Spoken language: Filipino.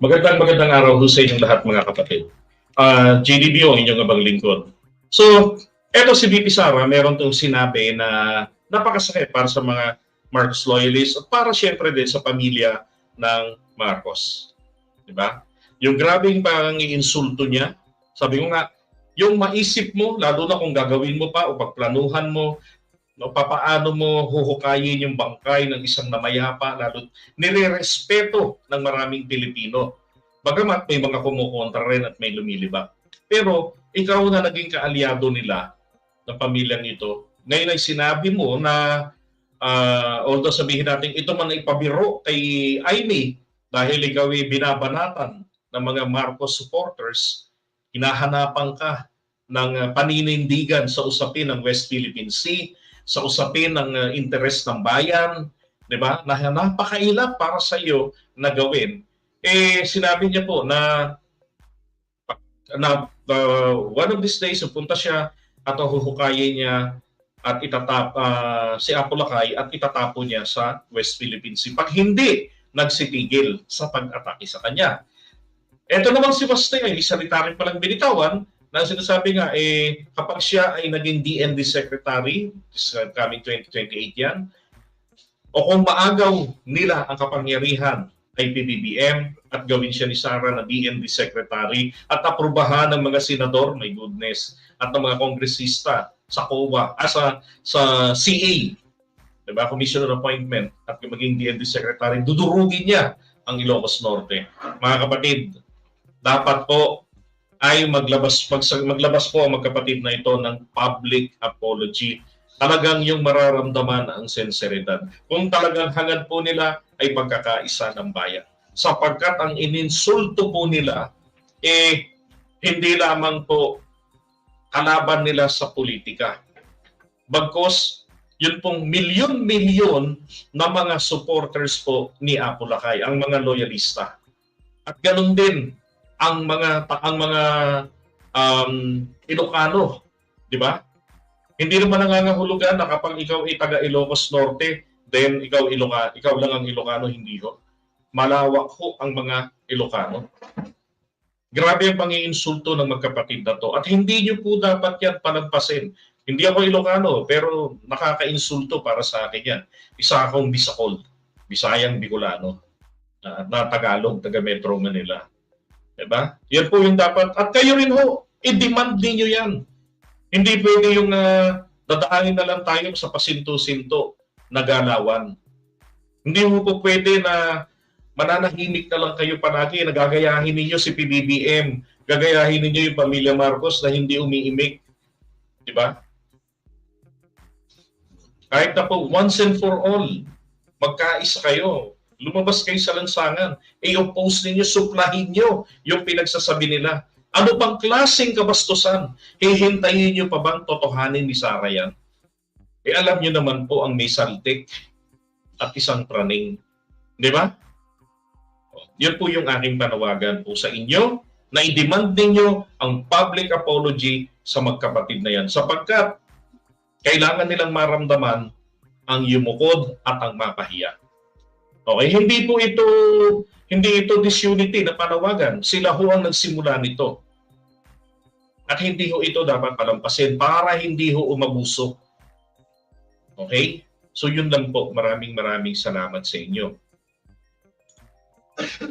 Magandang araw ho sa inyong lahat mga kapatid. JDB ang inyong abang lingkod. So, eto si VP Sara, meron tong sinabi na napakasakit para sa mga Marcos loyalists at para siyempre din sa pamilya ng Marcos. Di ba? Yung grabing pang-iinsulto niya, sabi ko nga, yung maisip mo, lalo na kung gagawin mo pa o pagplanuhan mo, no, papaano mo huhukayin yung bangkay ng isang namayapa, lalo nire-respeto ng maraming Pilipino. Bagamat may mga kumukontra rin at may lumilibak. Pero ikaw na naging kaalyado nila ng pamilyang ito, ngayon ay sinabi mo na although sabihin natin ito man ay pabiro kay Aimee dahil ikaw ay binabanatan ng mga Marcos supporters, hinahanapan ka ng paninindigan sa usapin ng West Philippine Sea, sa usapin ng interes ng bayan, di ba? Na napakailap para sa iyo na gawin. Sinabi niya po na one of these days pupunta siya at huhukayin niya at si Apolacay at itatapo niya sa West Philippine Sea pag hindi nagsitigil sa pag-atake sa kanya. Ito naman si Baste ay salita rin palang binitawan na sinasabi nga kapag siya ay naging DND Secretary, coming 2028 yan, o kung maagaw nila ang kapangyarihan kay PBBM at gawin siya ni Sara na DND Secretary at aprubahan ng mga senador, my goodness, at ng mga kongresista sa COA, sa CA, diba, Commissioner Appointment, at maging DND Secretary, dudurugin niya ang Ilocos Norte. Mga kapatid, dapat po ay maglabas po ang magkapatid na ito ng public apology. Talagang yung mararamdaman ang sinseridad. Kung talagang hangad po nila ay pagkakaisa ng bayan. Sapagkat ang ininsulto po nila, hindi lamang po kalaban nila sa politika. Bagkos, yun pong milyon-milyon na mga supporters po ni Apolacay, ang mga loyalista. At ganun din ang mga Ilocano, di ba? Hindi naman nangangahulugan na kapag ikaw ay taga Ilocos Norte, then ikaw lang ang Ilocano, hindi ho. Malawak ho ang mga Ilocano. Grabe ang pang-iinsulto ng magkapatid na to. At hindi nyo po dapat yan palagpasin. Hindi ako Ilocano, pero nakaka-insulto para sa akin yan. Isa akong Bisacol, Bisayang Bicolano, na Tagalog, taga Metro Manila. Diba? Yan po yung dapat. At kayo rin ho, i-demand ninyo yan. Hindi pwede yung dadaanin na lang tayo sa pasinto-sinto na galawan. Hindi mo po pwede na mananahimik na lang kayo palagi, nagagayahin ninyo si PBBM, gagayahin ninyo yung pamilya Marcos na hindi umiimik. Diba? Kahit na po, once and for all, magkaisa kayo. Lumabas kayo sa lansangan. I-oppose ninyo, suplahin nyo yung pinagsasabi nila. Ano bang klaseng kabastusan? Hihintayin nyo pa bang totohanin ni Sara yan? Alam nyo naman po ang may saltik at isang praning. Di ba? Yun po yung aking panawagan po sa inyo na i-demand ninyo ang public apology sa magkapatid na yan. Sapagkat kailangan nilang maramdaman ang yumukod at ang mapahiya. Okay, hindi ito disunity na panawagan. Sila ho ang nagsimula nito. At hindi ho ito dapat palampasin para hindi ho umabuso. Okay? So yun lang po. Maraming salamat sa inyo.